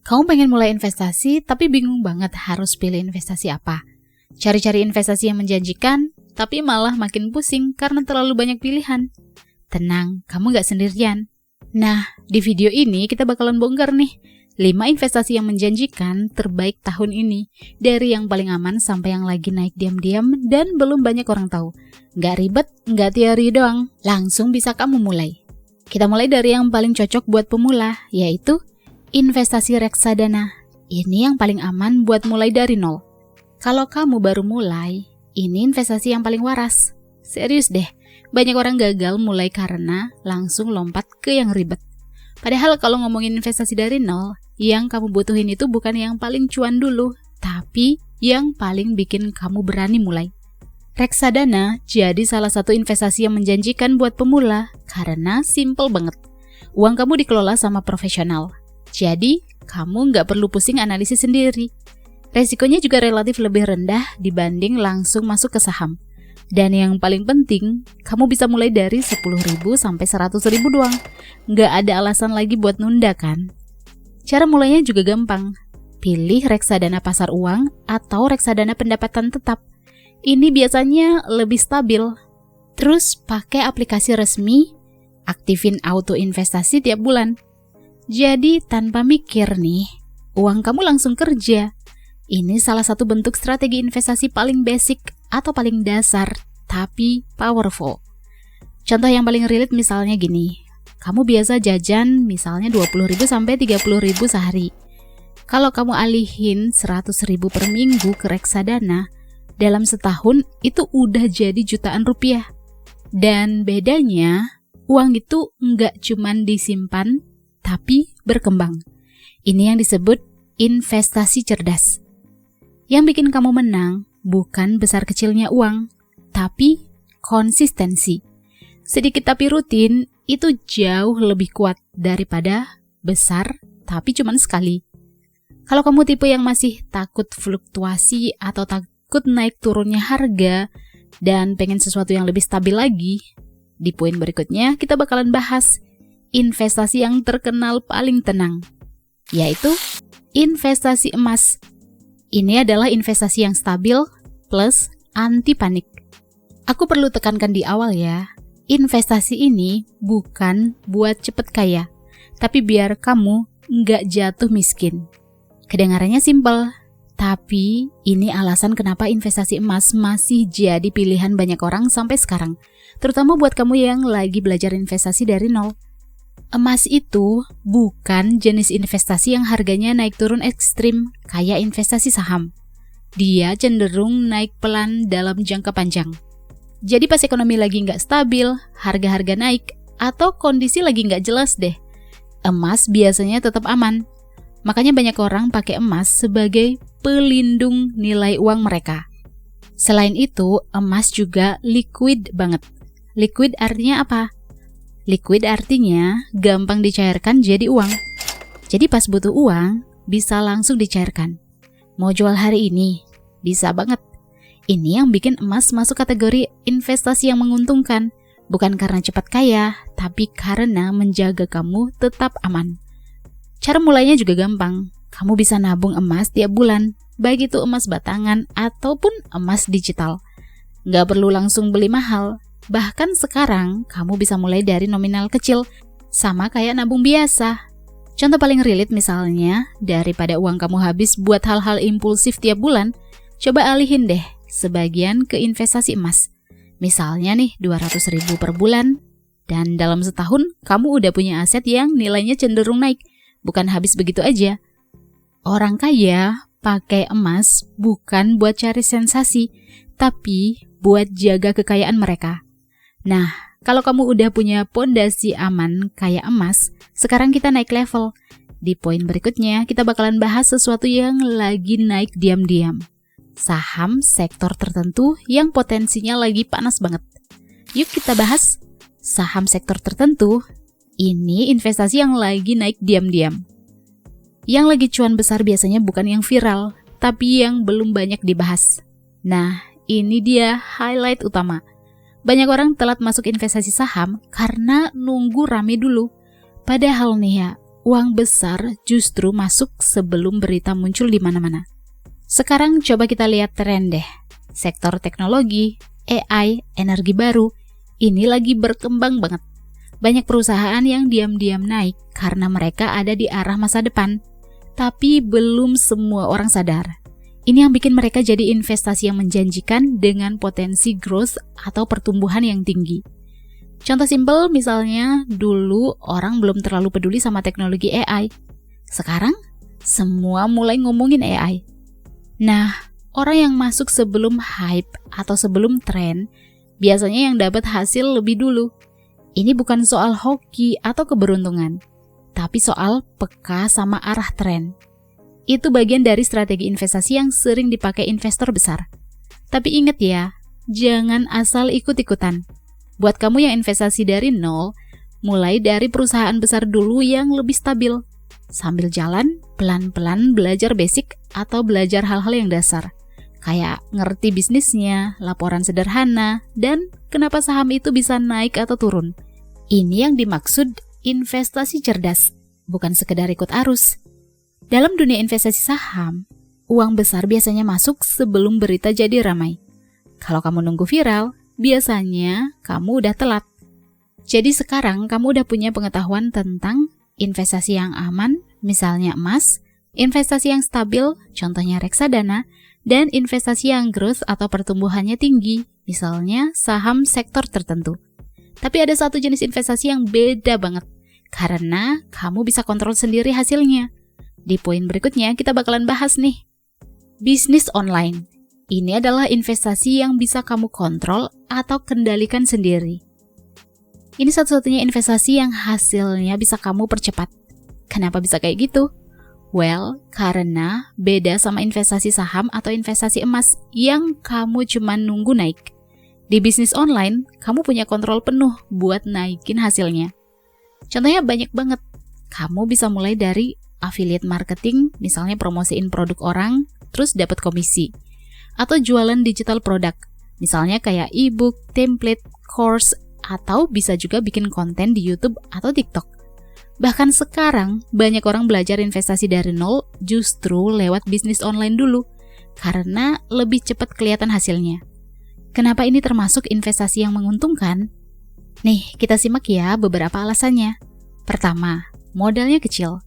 Kamu pengen mulai investasi tapi bingung banget harus pilih investasi apa. Cari-cari investasi yang menjanjikan, tapi malah makin pusing karena terlalu banyak pilihan. Tenang, kamu gak sendirian. Nah, di video ini kita bakalan bongkar nih 5 investasi yang menjanjikan terbaik tahun ini. Dari yang paling aman sampai yang lagi naik diam-diam dan belum banyak orang tahu. Gak ribet, gak teori doang, langsung bisa kamu mulai. Kita mulai dari yang paling cocok buat pemula, yaitu investasi reksadana. Ini yang paling aman buat mulai dari nol. Kalau kamu baru mulai, ini investasi yang paling waras. Serius deh, banyak orang gagal mulai karena langsung lompat ke yang ribet. Padahal kalau ngomongin investasi dari nol, yang kamu butuhin itu bukan yang paling cuan dulu, tapi yang paling bikin kamu berani mulai. Reksadana jadi salah satu investasi yang menjanjikan buat pemula karena simple banget. Uang kamu dikelola sama profesional. Jadi, kamu nggak perlu pusing analisis sendiri. Resikonya juga relatif lebih rendah dibanding langsung masuk ke saham. Dan yang paling penting, kamu bisa mulai dari 10.000 sampai 100.000 doang. Nggak ada alasan lagi buat nunda kan? Cara mulainya juga gampang. Pilih reksadana pasar uang atau reksadana pendapatan tetap. Ini biasanya lebih stabil. Terus pakai aplikasi resmi, aktifin auto investasi tiap bulan. Jadi tanpa mikir nih, uang kamu langsung kerja. Ini salah satu bentuk strategi investasi paling basic atau paling dasar, tapi powerful. Contoh yang paling relate misalnya gini, kamu biasa jajan misalnya 20.000 sampai 30.000 sehari. Kalau kamu alihin 100.000 per minggu ke reksadana, dalam setahun itu udah jadi jutaan rupiah. Dan bedanya, uang itu nggak cuman disimpan, tapi berkembang. Ini yang disebut investasi cerdas. Yang bikin kamu menang bukan besar kecilnya uang, tapi konsistensi. Sedikit tapi rutin itu jauh lebih kuat daripada besar tapi cuman sekali. Kalau kamu tipe yang masih takut fluktuasi atau takut naik turunnya harga dan pengen sesuatu yang lebih stabil lagi, di poin berikutnya kita bakalan bahas investasi yang terkenal paling tenang, yaitu investasi emas. Ini adalah investasi yang stabil plus anti panik. Aku perlu tekankan di awal ya, investasi ini bukan buat cepet kaya, tapi biar kamu nggak jatuh miskin. Kedengarannya simpel, tapi ini alasan kenapa investasi emas masih jadi pilihan banyak orang sampai sekarang, terutama buat kamu yang lagi belajar investasi dari nol. Emas itu bukan jenis investasi yang harganya naik turun ekstrim kayak investasi saham. Dia cenderung naik pelan dalam jangka panjang. Jadi pas ekonomi lagi nggak stabil, harga-harga naik, atau kondisi lagi nggak jelas deh, emas biasanya tetap aman. Makanya banyak orang pakai emas sebagai pelindung nilai uang mereka. Selain itu, emas juga liquid banget. Liquid artinya apa? Liquid artinya gampang dicairkan jadi uang. Jadi pas butuh uang, bisa langsung dicairkan. Mau jual hari ini? Bisa banget. Ini yang bikin emas masuk kategori investasi yang menguntungkan. Bukan karena cepat kaya, tapi karena menjaga kamu tetap aman. Cara mulainya juga gampang. Kamu bisa nabung emas tiap bulan, baik itu emas batangan ataupun emas digital. Nggak perlu langsung beli mahal. Bahkan sekarang, kamu bisa mulai dari nominal kecil, sama kayak nabung biasa. Contoh paling relate misalnya, daripada uang kamu habis buat hal-hal impulsif tiap bulan, coba alihin deh sebagian ke investasi emas. Misalnya nih, 200.000 per bulan, dan dalam setahun, kamu udah punya aset yang nilainya cenderung naik, bukan habis begitu aja. Orang kaya pakai emas bukan buat cari sensasi, tapi buat jaga kekayaan mereka. Nah, kalau kamu udah punya pondasi aman kayak emas, sekarang kita naik level. Di poin berikutnya, kita bakalan bahas sesuatu yang lagi naik diam-diam. Saham sektor tertentu yang potensinya lagi panas banget. Yuk kita bahas saham sektor tertentu. Ini investasi yang lagi naik diam-diam. Yang lagi cuan besar biasanya bukan yang viral, tapi yang belum banyak dibahas. Nah, ini dia highlight utama. Banyak orang telat masuk investasi saham karena nunggu rame dulu. Padahal nih ya, uang besar justru masuk sebelum berita muncul di mana-mana. Sekarang coba kita lihat tren deh. Sektor teknologi, AI, energi baru, ini lagi berkembang banget. Banyak perusahaan yang diam-diam naik karena mereka ada di arah masa depan. Tapi belum semua orang sadar. Ini yang bikin mereka jadi investasi yang menjanjikan dengan potensi growth atau pertumbuhan yang tinggi. Contoh simpel misalnya, dulu orang belum terlalu peduli sama teknologi AI. Sekarang, semua mulai ngomongin AI. Nah, orang yang masuk sebelum hype atau sebelum tren, biasanya yang dapat hasil lebih dulu. Ini bukan soal hoki atau keberuntungan, tapi soal peka sama arah tren. Itu bagian dari strategi investasi yang sering dipakai investor besar. Tapi ingat ya, jangan asal ikut-ikutan. Buat kamu yang investasi dari nol, mulai dari perusahaan besar dulu yang lebih stabil. Sambil jalan, pelan-pelan belajar basic atau belajar hal-hal yang dasar. Kayak ngerti bisnisnya, laporan sederhana, dan kenapa saham itu bisa naik atau turun. Ini yang dimaksud investasi cerdas, bukan sekedar ikut arus. Dalam dunia investasi saham, uang besar biasanya masuk sebelum berita jadi ramai. Kalau kamu nunggu viral, biasanya kamu udah telat. Jadi sekarang kamu udah punya pengetahuan tentang investasi yang aman, misalnya emas, investasi yang stabil, contohnya reksadana, dan investasi yang growth atau pertumbuhannya tinggi, misalnya saham sektor tertentu. Tapi ada satu jenis investasi yang beda banget, karena kamu bisa kontrol sendiri hasilnya. Di poin berikutnya kita bakalan bahas nih. Bisnis online. Ini adalah investasi yang bisa kamu kontrol atau kendalikan sendiri. Ini satu-satunya investasi yang hasilnya bisa kamu percepat. Kenapa bisa kayak gitu? Well, karena beda sama investasi saham atau investasi emas yang kamu cuma nunggu naik. Di bisnis online, kamu punya kontrol penuh buat naikin hasilnya. Contohnya banyak banget. Kamu bisa mulai dari affiliate marketing, misalnya promosiin produk orang, terus dapat komisi. Atau jualan digital produk, misalnya kayak e-book, template, course, atau bisa juga bikin konten di YouTube atau TikTok. Bahkan sekarang, banyak orang belajar investasi dari nol justru lewat bisnis online dulu, karena lebih cepat kelihatan hasilnya. Kenapa ini termasuk investasi yang menguntungkan? Nih, kita simak ya beberapa alasannya. Pertama, modalnya kecil.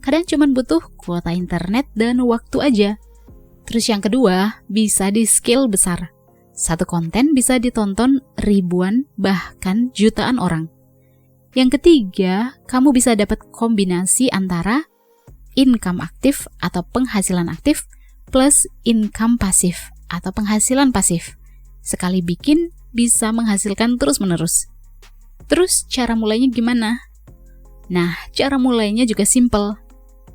Kadang cuma butuh kuota internet dan waktu aja. Terus yang kedua, bisa di scale besar. Satu konten bisa ditonton ribuan, bahkan jutaan orang. Yang ketiga, kamu bisa dapat kombinasi antara income aktif atau penghasilan aktif plus income pasif atau penghasilan pasif. Sekali bikin, bisa menghasilkan terus-menerus. Terus cara mulainya gimana? Nah, cara mulainya juga simple.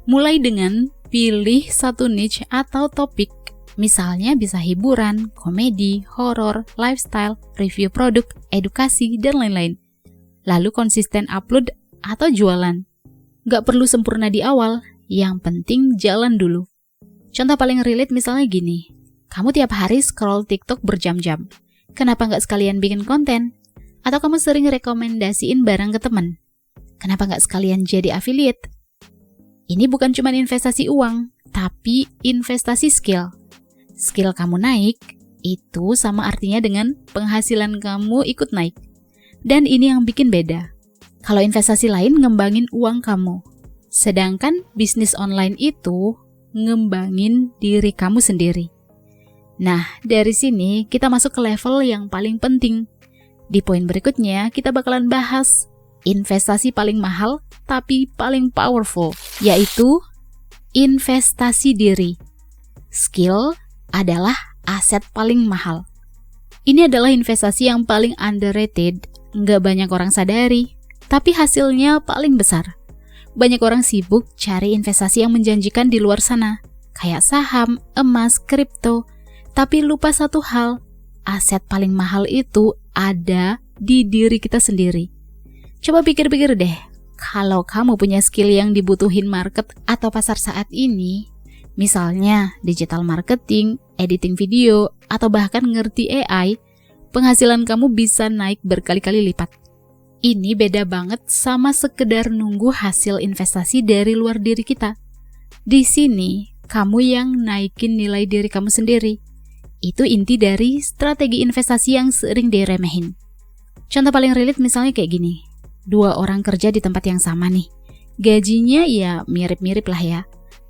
Mulai dengan pilih satu niche atau topik. Misalnya bisa hiburan, komedi, horor, lifestyle, review produk, edukasi, dan lain-lain. Lalu konsisten upload atau jualan. Gak perlu sempurna di awal, yang penting jalan dulu. Contoh paling relate misalnya gini. Kamu tiap hari scroll TikTok berjam-jam. Kenapa gak sekalian bikin konten? Atau kamu sering rekomendasiin barang ke teman? Kenapa gak sekalian jadi affiliate? Ini bukan cuma investasi uang, tapi investasi skill. Skill kamu naik, itu sama artinya dengan penghasilan kamu ikut naik. Dan ini yang bikin beda. Kalau investasi lain ngembangin uang kamu, sedangkan bisnis online itu ngembangin diri kamu sendiri. Nah, dari sini kita masuk ke level yang paling penting. Di poin berikutnya, kita bakalan bahas investasi paling mahal tapi paling powerful, yaitu investasi diri. Skill adalah aset paling mahal. Ini adalah investasi yang paling underrated, nggak banyak orang sadari, tapi hasilnya paling besar. Banyak orang sibuk cari investasi yang menjanjikan di luar sana, kayak saham, emas, kripto, tapi lupa satu hal, aset paling mahal itu ada di diri kita sendiri. Coba pikir-pikir deh, kalau kamu punya skill yang dibutuhin market atau pasar saat ini, misalnya digital marketing, editing video, atau bahkan ngerti AI, penghasilan kamu bisa naik berkali-kali lipat. Ini beda banget sama sekedar nunggu hasil investasi dari luar diri kita. Di sini, kamu yang naikin nilai diri kamu sendiri. Itu inti dari strategi investasi yang sering diremehin. Contoh paling relate misalnya kayak gini. 2 orang kerja di tempat yang sama nih. Gajinya ya mirip-mirip lah ya.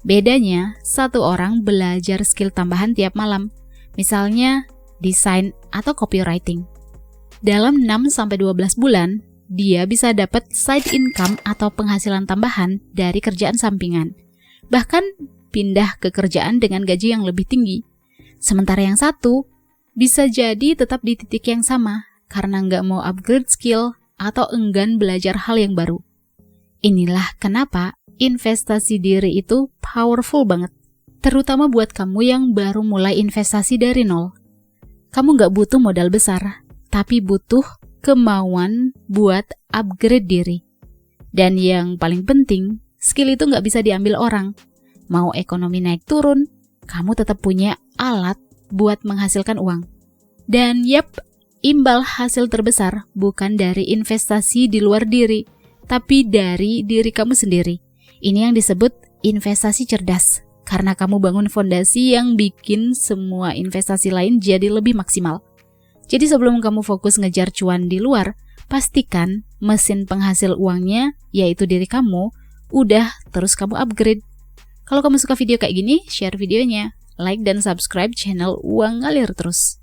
Bedanya, 1 orang belajar skill tambahan tiap malam. Misalnya, desain atau copywriting. Dalam 6-12 bulan, dia bisa dapat side income atau penghasilan tambahan dari kerjaan sampingan. Bahkan pindah ke kerjaan dengan gaji yang lebih tinggi. Sementara yang satu bisa jadi tetap di titik yang sama karena nggak mau upgrade skill atau enggan belajar hal yang baru. Inilah kenapa investasi diri itu powerful banget. Terutama buat kamu yang baru mulai investasi dari nol. Kamu nggak butuh modal besar, tapi butuh kemauan buat upgrade diri. Dan yang paling penting, skill itu nggak bisa diambil orang. Mau ekonomi naik turun, kamu tetap punya alat buat menghasilkan uang. Dan imbal hasil terbesar bukan dari investasi di luar diri, tapi dari diri kamu sendiri. Ini yang disebut investasi cerdas, karena kamu bangun fondasi yang bikin semua investasi lain jadi lebih maksimal. Jadi sebelum kamu fokus ngejar cuan di luar, pastikan mesin penghasil uangnya, yaitu diri kamu, udah terus kamu upgrade. Kalau kamu suka video kayak gini, share videonya, like dan subscribe channel Uang Ngalir Terus.